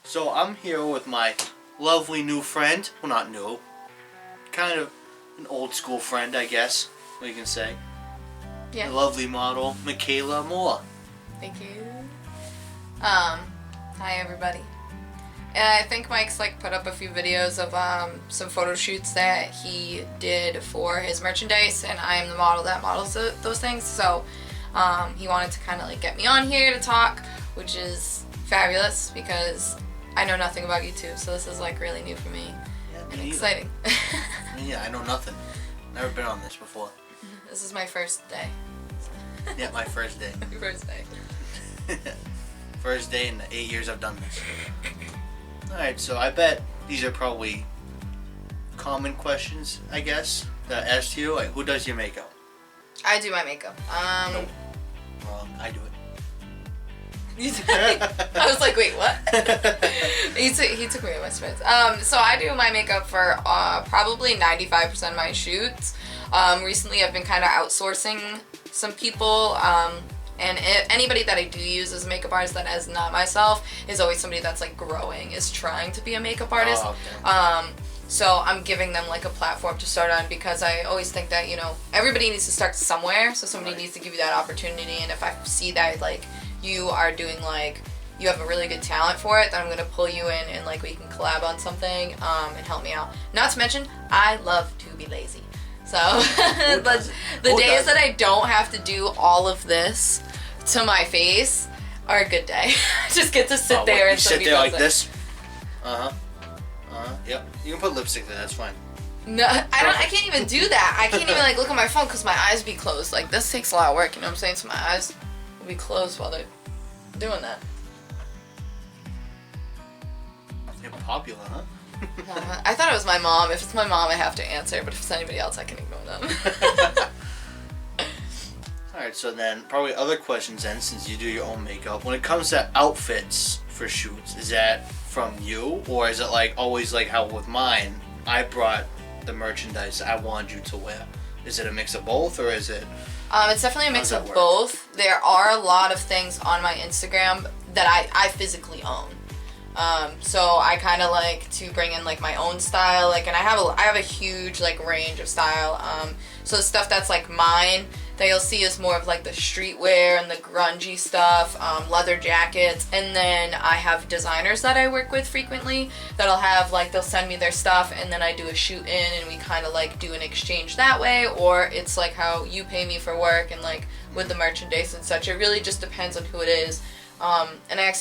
So I'm here with my lovely new friend. Well, not new. Kind of an old school friend, I guess. What you can say. Yeah. The lovely model, Makayla Moore. Thank you. Hi everybody. And I think Mike's put up a few videos of some photo shoots that he did for his merchandise, and I am the model that models those things. So he wanted to kind of get me on here to talk, which is fabulous because I know nothing about YouTube, so this is really new for me and exciting. Yeah, I know nothing. Never been on this before. This is my first day. Yeah, my first day. My first day. First day in the 8 years I've done this. Alright, so I bet these are probably common questions, I guess, that I asked you. Who does your makeup? I do my makeup. Nope. Wrong. I do it. I was like, wait, what? he took me to my spins. So I do my makeup for probably 95% of my shoots. Recently I've been kind of outsourcing some people, and anybody that I do use as a makeup artist that is not myself is always somebody that's growing, is trying to be a makeup artist. Oh, okay. So I'm giving them a platform to start on, because I always think that, everybody needs to start somewhere, so somebody needs to give you that opportunity. And if I see that you are doing you have a really good talent for it, then I'm gonna pull you in and we can collab on something and help me out. Not to mention, I love to be lazy. So the days that I don't have to do all of this to my face are a good day. Just get to sit there and sit there like this. Yep. You can put lipstick there. That's fine. No, I can't even do that. I can't even look at my phone because my eyes be closed. This takes a lot of work. You know what I'm saying? So my eyes will be closed while they're doing that. You're popular, huh? I thought it was my mom. If it's my mom, I have to answer. But if it's anybody else, I can ignore them. Alright, so then probably other questions then, since you do your own makeup. When it comes to outfits for shoots, is that from you? Or is it always how with mine, I brought the merchandise I wanted you to wear? Is it a mix of both, or is it... It's definitely a mix of both. There are a lot of things on my Instagram that I physically own. So I kind of like to bring in my own style, and I have a huge range of style. So the stuff that's mine that you'll see is more of the streetwear and the grungy stuff, leather jackets, and then I have designers that I work with frequently that'll have they'll send me their stuff, and then I do a shoot in and we kind of do an exchange that way, or it's how you pay me for work and with the merchandise and such. It really just depends on who it is. And I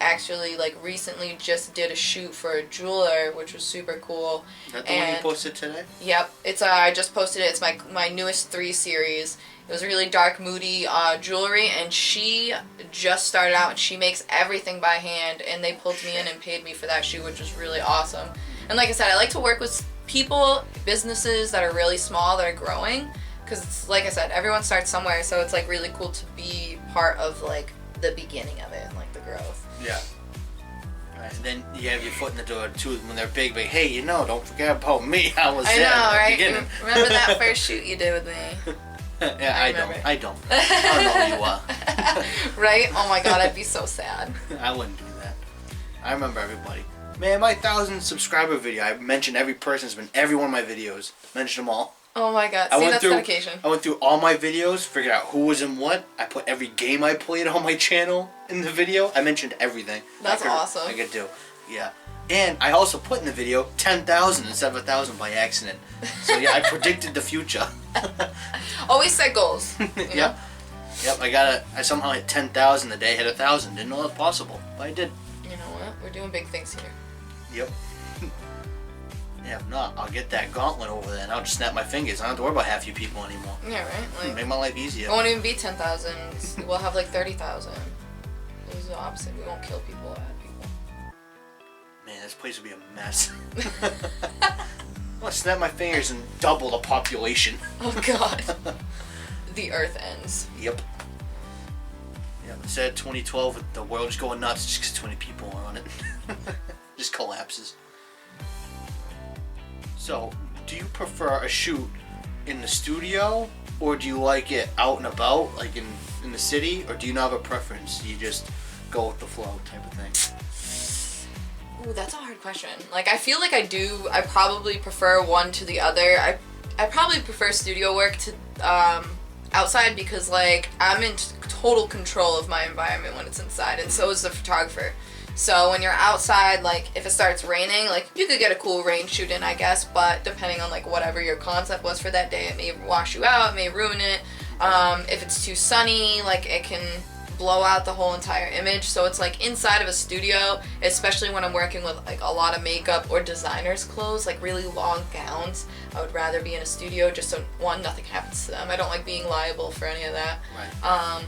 actually recently just did a shoot for a jeweler, which was super cool. Is that the one you posted today? Yep, it's I just posted it. It's my newest 3 series. It was really dark, moody jewelry, and she just started out, and she makes everything by hand, and they pulled me in and paid me for that shoot, which was really awesome. And like I said, I like to work with people, businesses that are really small, that are growing, because like I said, everyone starts somewhere, so it's really cool to be part of the beginning of it and the growth. Yeah. Right, and then you have your foot in the door too when they're big. Hey, don't forget about me. I was there at the beginning. Remember that first shoot you did with me? Yeah, I don't. I don't know who you are. Right? Oh my god, I'd be so sad. I wouldn't do that. I remember everybody. Man, my 1,000 subscriber video, I mentioned every person that's been in every one of my videos. Mentioned them all. Oh my god, see, that's dedication. I went through all my videos, figured out who was in what. I put every game I played on my channel in the video. I mentioned everything. That's awesome. I could do. Yeah. And I also put in the video 10,000 instead of 1,000 by accident. So yeah, I predicted the future. Always set goals. Yep. Yep, I somehow hit 10,000 the day, hit 1,000. Didn't know that was possible, but I did. You know what? We're doing big things here. Yep. Yeah, if not, I'll get that gauntlet over there and I'll just snap my fingers. I don't have to worry about half you people anymore. Yeah, right? Make my life easier. It won't even be 10,000. We'll have 30,000. It's the opposite. We won't kill people or add people. Man, this place would be a mess. I'll snap my fingers and double the population. Oh god. The earth ends. Yep. Yeah, instead of 2012 with the world just going nuts just because 20 people are on it. Just collapses. So, do you prefer a shoot in the studio, or do you like it out and about, in the city, or do you not have a preference? You just go with the flow type of thing? Ooh, that's a hard question. Like, I feel like I probably prefer one to the other. I probably prefer studio work to outside because, like, I'm in total control of my environment when it's inside, and so is the photographer. So when you're outside, like, if it starts raining, like, you could get a cool rain shoot in, I guess, but depending on, like, whatever your concept was for that day, it may wash you out, it may ruin it. If it's too sunny, like, it can blow out the whole entire image. So it's like inside of a studio, especially when I'm working with like a lot of makeup or designer's clothes, like really long gowns, I would rather be in a studio just so one, nothing happens to them. I don't like being liable for any of that. Right.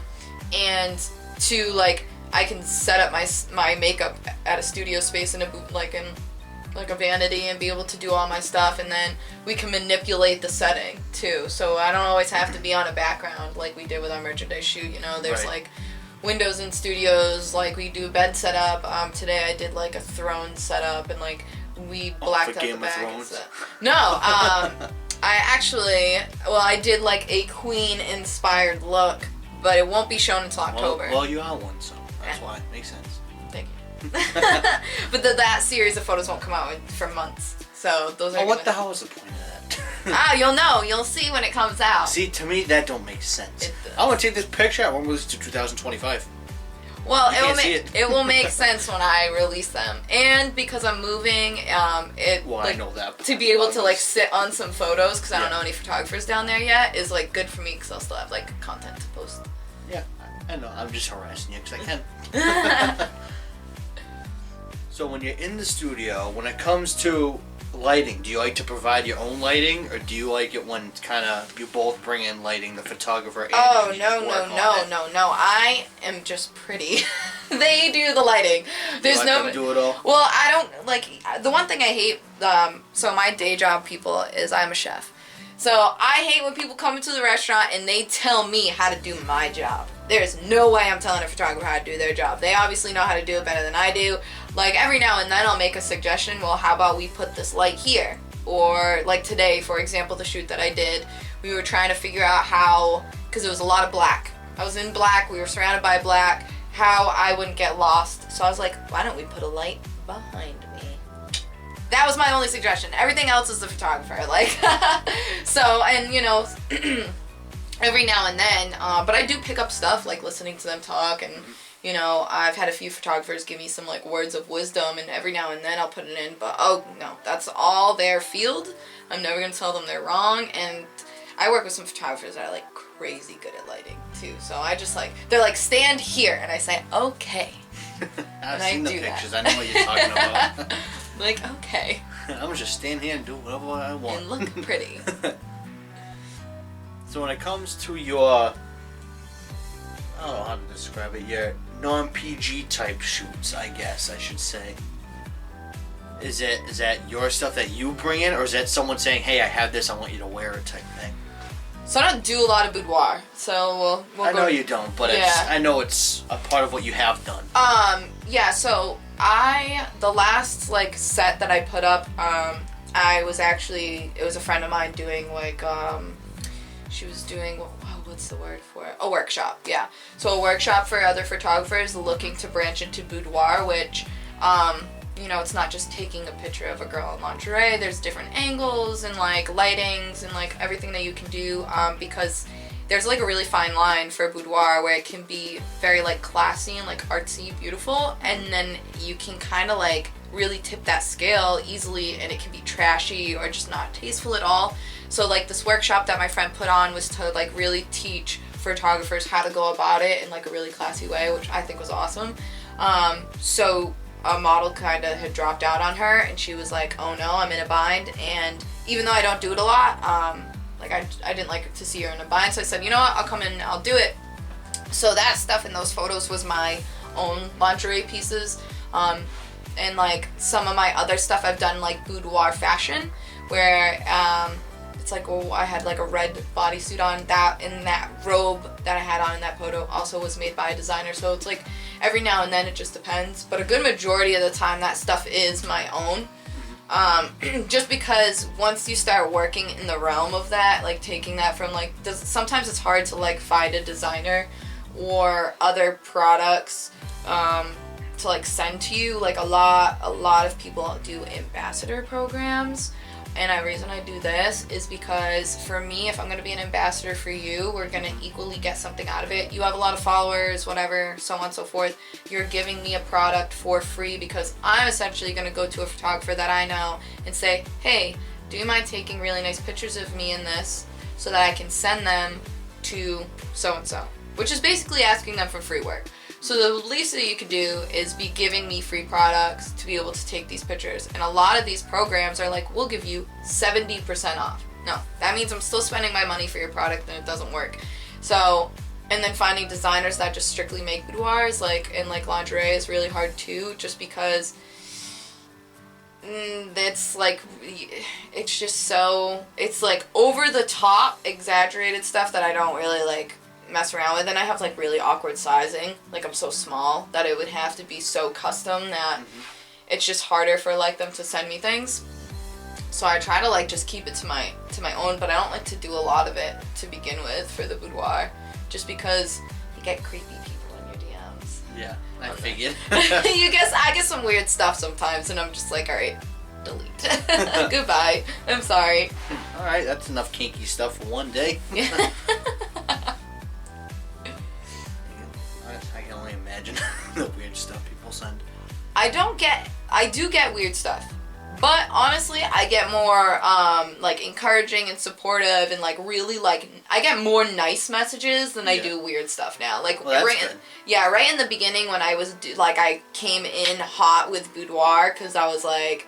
And two, like, I can set up my makeup at a studio space in a vanity and be able to do all my stuff, and then we can manipulate the setting too. So I don't always have to be on a background like we did with our merchandise shoot. You know, there's like windows in studios, like we do bed setup. Today I did like a throne setup, and like we blacked out the back. No, I did like a Queen inspired look, but it won't be shown until October. Well, you are one, so that's why. Makes sense. Thank you. But that series of photos won't come out for months, so those are. Oh, what the hell was the point of that? You'll know. You'll see when it comes out. See, to me, that don't make sense. I want to take this picture. I want to release it to 2025. Well, it will make sense when I release them, and because I'm moving, I know that to be able to like sit on some photos because I don't know any photographers down there yet is like good for me because I'll still have like content to post. Yeah, I know. I'm just harassing you because I can. So when you're in the studio, when it comes to lighting, do you like to provide your own lighting, or do you like it when kind of you both bring in lighting, the photographer and no. I am just pretty. They do the lighting. There's you let them do it all? Well, I don't like the one thing I hate. So my day job, people, is I'm a chef. So I hate when people come into the restaurant and they tell me how to do my job. There's no way I'm telling a photographer how to do their job. They obviously know how to do it better than I do. Like, every now and then I'll make a suggestion, well, how about we put this light here? Or, like today, for example, the shoot that I did, we were trying to figure out how, because it was a lot of black. I was in black, we were surrounded by black, how I wouldn't get lost. So I was like, why don't we put a light behind me? That was my only suggestion. Everything else is the photographer. Like, so, and you know, every now and then, but I do pick up stuff, like listening to them talk, and you know, I've had a few photographers give me some like words of wisdom, and every now and then I'll put it in, but oh no, that's all their field. I'm never gonna tell them they're wrong, and I work with some photographers that are like crazy good at lighting too, so I just like, they're like, stand here, and I say, okay. I've seen the pictures, I know what you're talking about. Like, okay. I'm gonna just stand here and do whatever I want. And look pretty. So when it comes to your, I don't know how to describe it, your non-PG type shoots, I guess I should say. Is that your stuff that you bring in, or is that someone saying, hey, I have this, I want you to wear it type thing? So I don't do a lot of boudoir, so we'll I know you don't, but I know it's a part of what you have done. Yeah, so the last like set that I put up, it was a friend of mine doing like, she was doing, what's the word for it? A workshop, yeah. So a workshop for other photographers looking to branch into boudoir, which, you know, it's not just taking a picture of a girl in lingerie. There's different angles and like lightings and like everything that you can do, because there's like a really fine line for boudoir where it can be very like classy and like artsy, beautiful, and then you can kind of like really tip that scale easily, and it can be trashy or just not tasteful at all. So like this workshop that my friend put on was to like really teach photographers how to go about it in like a really classy way, which I think was awesome. So a model kind of had dropped out on her, and she was like, oh no, I'm in a bind. And even though I don't do it a lot, like I didn't like to see her in a bind, so I said, you know what, I'll come in and I'll do it. So that stuff in those photos was my own lingerie pieces. And like some of my other stuff I've done like boudoir fashion, where it's like, oh, I had like a red bodysuit on, that, and that robe that I had on in that photo also was made by a designer. So it's like every now and then it just depends, but a good majority of the time that stuff is my own. Just because once you start working in the realm of that, like taking that from like, sometimes it's hard to like find a designer or other products to to like send to you. Like a lot of people do ambassador programs. And the reason I do this is because for me, if I'm going to be an ambassador for you, we're going to equally get something out of it. You have a lot of followers, whatever, so on and so forth. You're giving me a product for free because I'm essentially going to go to a photographer that I know and say, hey, do you mind taking really nice pictures of me in this so that I can send them to so-and-so? Which is basically asking them for free work. So the least that you could do is be giving me free products to be able to take these pictures. And a lot of these programs are like, we'll give you 70% off. No, that means I'm still spending my money for your product and it doesn't work. So, and then finding designers that just strictly make boudoirs, like, and like lingerie is really hard too, just because it's like, it's just so, it's like over the top exaggerated stuff that I don't really like mess around with. And I have like really awkward sizing, like I'm so small that it would have to be so custom that it's just harder for like them to send me things. So I try to like just keep it to my own, but I don't like to do a lot of it to begin with for the boudoir, just because you get creepy people in your DMs. Yeah, I figured. I get some weird stuff sometimes, and I'm just like, all right, delete. Goodbye. I'm sorry. All right, that's enough kinky stuff for one day. I can only imagine the weird stuff people send. I do get weird stuff. But honestly, I get more like encouraging and supportive and like really like I get more nice messages than I do weird stuck now. Like right in the beginning when I was I came in hot with boudoir because I was like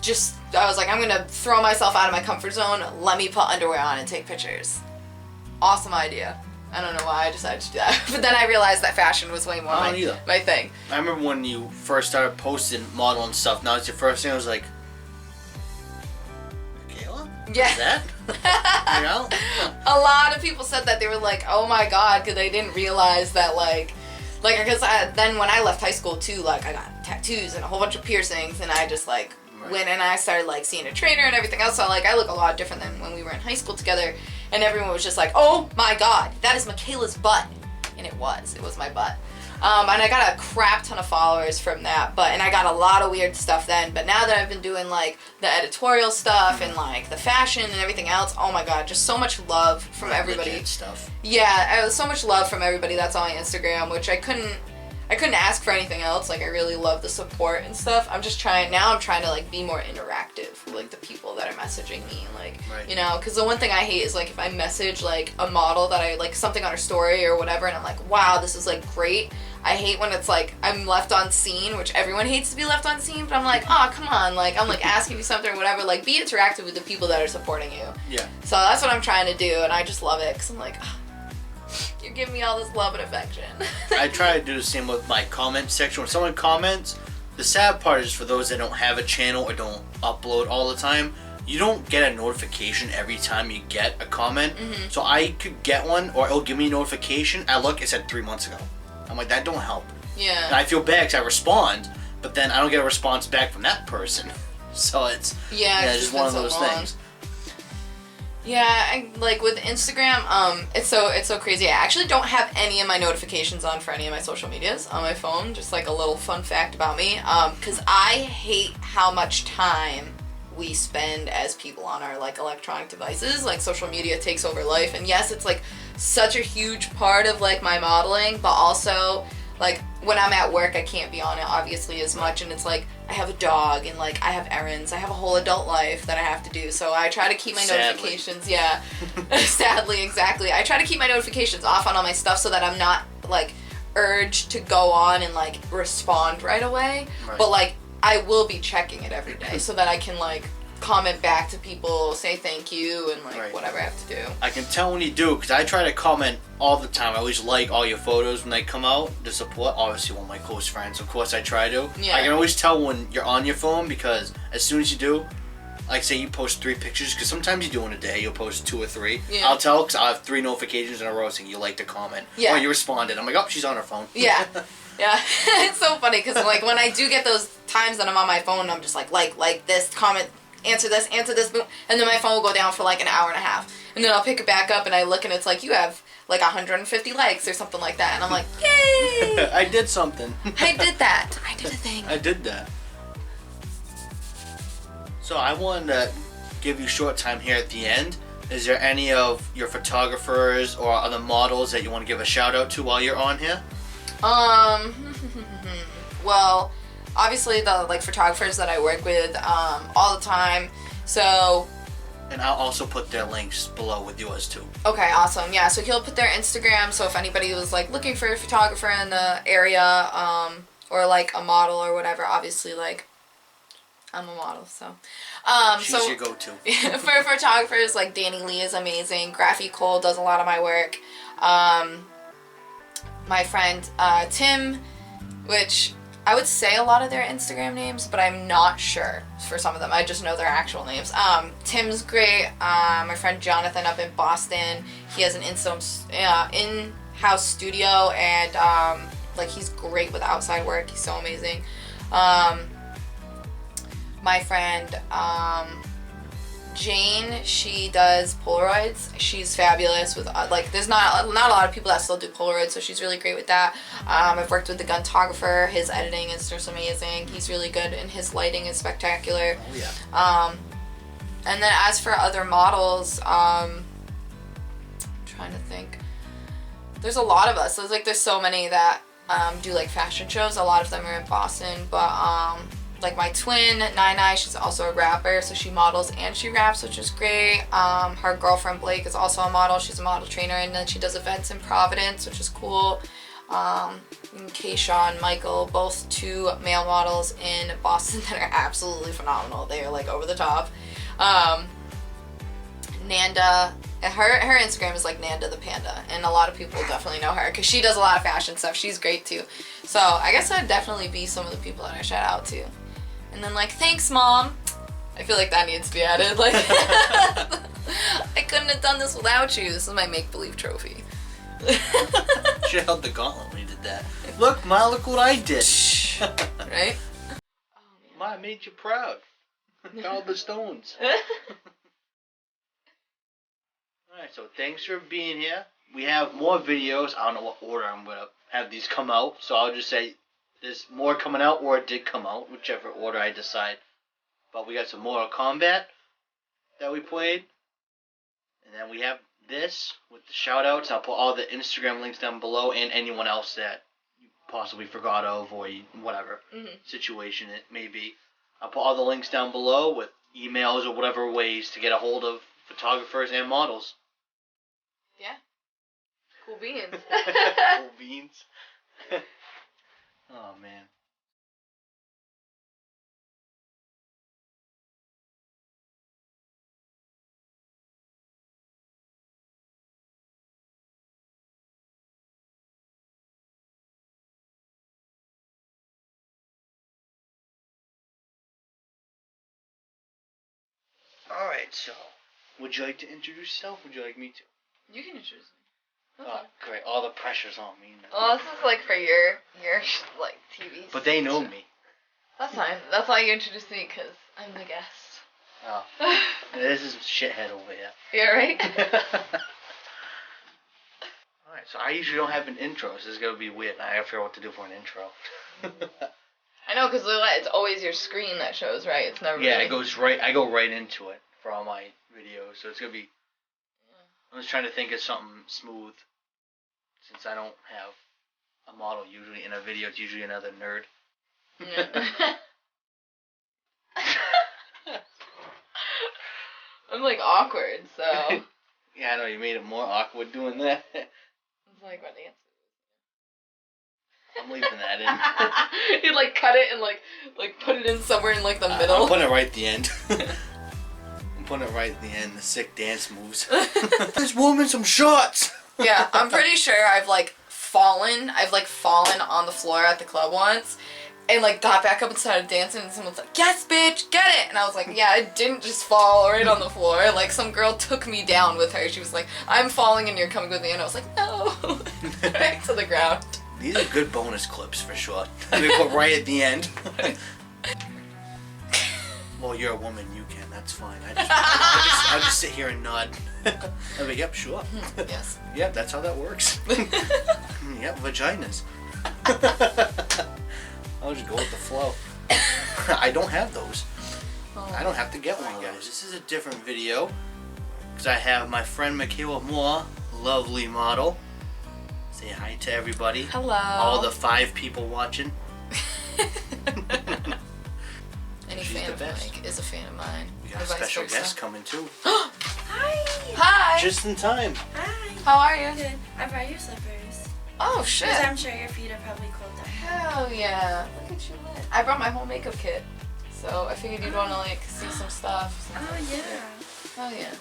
I'm gonna throw myself out of my comfort zone. Let me put underwear on and take pictures. Awesome idea. I don't know why I decided to do that. But then I realized that fashion was way more my thing. I remember when you first started posting modeling stuff. Now it's your first thing. I was like, Makayla? Yeah. Is that? You know? A lot of people said that. They were like, oh my god, because they didn't realize that because then when I left high school too, like I got tattoos and a whole bunch of piercings, and I just went and I started seeing a trainer and everything else. So I look a lot different than when we were in high school together. And everyone was just like, oh my god, that is Makayla's butt. And it was my butt. And I got a crap ton of followers from that, and I got a lot of weird stuff then. But now that I've been doing the editorial stuff and the fashion and everything else, oh my god, just so much love from everybody. Legit stuff. Yeah, so much love from everybody that's on my Instagram, which I couldn't ask for anything else. I really love the support and stuff. I'm trying to be more interactive with the people that are messaging me, because the one thing I hate is if I message a model that I something on her story or whatever, and I'm like, wow, this is great. I hate when it's I'm left on scene, which everyone hates to be left on scene, but I'm like, oh, come on, I'm asking you something or whatever, be interactive with the people that are supporting you. Yeah. So that's what I'm trying to do, and I just love it, because I'm like, oh, you're giving me all this love and affection. I try to do the same with my comment section. When someone comments, the sad part is for those that don't have a channel or don't upload all the time, you don't get a notification every time you get a comment. Mm-hmm. So I could get one, or it'll give me a notification. I look, it said 3 months ago. I'm like, that don't help. Yeah. And I feel bad because I respond, but then I don't get a response back from that person. So it's just one of those things. Yeah, with Instagram, it's so crazy. I actually don't have any of my notifications on for any of my social medias on my phone. Just a little fun fact about me, because I hate how much time we spend as people on our electronic devices. Social media takes over life, and yes, it's such a huge part of my modeling, but also when I'm at work, I can't be on it obviously as much, and it's I have a dog, and I have errands, I have a whole adult life that I have to do, so I try to keep my notifications, sadly, exactly, I try to keep my notifications off on all my stuff so that I'm not urged to go on and respond right away, but I will be checking it every day so that I can comment back to people, say thank you, and whatever I have to do. I can tell when you do, because I try to comment all the time. I always like all your photos when they come out to support. Obviously, one of my close friends, of course, I try to. Yeah. I can always tell when you're on your phone, because as soon as you do, say you post 3 pictures, because sometimes you do in a day, you'll post 2 or 3. Yeah. I'll tell, because I have 3 notifications in a row saying you like to comment. Yeah. Or you responded. I'm like, oh, she's on her phone. Yeah. Yeah. It's so funny, because when I do get those times that I'm on my phone, I'm just like this, comment, answer this, boom, and then my phone will go down for an hour and a half, and then I'll pick it back up and I look and it's you have like 150 likes or something like that. And I'm like, yay! I did something. I did that. I did a thing. I did that. So I wanted to give you short time here at the end. Is there any of your photographers or other models that you want to give a shout out to while you're on here? Well, obviously the like photographers that I work with all the time. So. And I'll also put their links below with yours too. Okay, awesome. Yeah, so he'll put their Instagram. So if anybody was like looking for a photographer in the area, or like a model or whatever, obviously like I'm a model, so. She's your go-to. For photographers, like Danny Lee is amazing. Graphy Cole does a lot of my work. My friend Tim, which I would say a lot of their Instagram names, but I'm not sure for some of them. I just know their actual names. Tim's great. My friend Jonathan up in Boston, he has an in-house studio, and like he's great with outside work. He's so amazing. My friend Jane, she does Polaroids. She's fabulous with like there's not a lot of people that still do Polaroids, so she's really great with that. I've worked with the Guntographer. His editing is just amazing. He's really good, and his lighting is spectacular. Oh yeah. And then as for other models, I'm trying to think. There's a lot of us. There's so many that do like fashion shows. A lot of them are in Boston, but like my twin, Nai, she's also a rapper, so she models and she raps, which is great. Her girlfriend Blake is also a model. She's a model trainer, and then she does events in Providence, which is cool. Kayshawn, Michael, both two male models in Boston that are absolutely phenomenal. They are like over the top. Nanda, her Instagram is like Nanda the Panda, and a lot of people definitely know her because she does a lot of fashion stuff. She's great too. So I guess that'd definitely be some of the people that I shout out to. And then like, thanks mom. I feel like that needs to be added. Like, I couldn't have done this without you. This is my make-believe trophy. Should have held the gauntlet when you did that. Look, Ma, look what I did. Right? Ma, I made you proud. All the stones. Alright, so thanks for being here. We have more videos. I don't know what order I'm going to have these come out, so I'll just say there's more coming out, or it did come out, whichever order I decide. But we got some Mortal Kombat that we played. And then we have this with the shout-outs. I'll put all the Instagram links down below, and anyone else that you possibly forgot of, or whatever situation it may be. I'll put all the links down below with emails or whatever ways to get a hold of photographers and models. Yeah. Cool beans. Cool beans. Oh, man. Alright, so, would you like to introduce yourself? Would you like me to? You can introduce me. Oh, great. All the pressure's on me now. Well, this is like for your like TV. But they know me. That's fine. That's why you introduced me, because I'm the guest. Oh. This is shithead over here. Yeah, right? Alright, so I usually don't have an intro, so this is going to be weird. I gotta figure out what to do for an intro. I know, because it's always your screen that shows, right? It's never Yeah, really... it goes right, I go right into it for all my videos, so it's going to be... I'm just trying to think of something smooth, since I don't have a model usually in a video. It's usually another nerd. Yeah. I'm like awkward, so... Yeah, I know, you made it more awkward doing that. It's like my dance. I'm leaving that in. You like cut it and like put it in somewhere in like the middle. I'm putting it right at the end. I'm putting it right at the end, the sick dance moves. This woman some shots! Yeah, I'm pretty sure I've fallen on the floor at the club once and like got back up and started dancing, and someone's like, "Yes, bitch, get it!" And I was like, "Yeah, I didn't just fall right on the floor. Like some girl took me down with her. She was like, 'I'm falling and you're coming with me,' and I was like, 'No,' right to the ground." These are good bonus clips for sure. They put right at the end. Well, you're a woman. You can. That's fine. I'll just sit here and nod. I'll be, yep, sure. Yes. Yep, that's how that works. Yep, vaginas. I'll just go with the flow. I don't have those. Oh. I don't have to get one, guys. This is a different video because I have my friend Makayla Moore, lovely model. Say hi to everybody. Hello. All the 5 people watching. Any She's fan the of best. Mike is a fan of mine. We got a Or vice special versa. guest coming too. Hi. Hi. Just in time. Hi. How are you? Good. I brought your slippers. Oh shit. Because I'm sure your feet are probably cold down. Hell yeah. Look at you lit. I brought my whole makeup kit. So I figured you'd want to like see some stuff. Oh yeah. Hell yeah.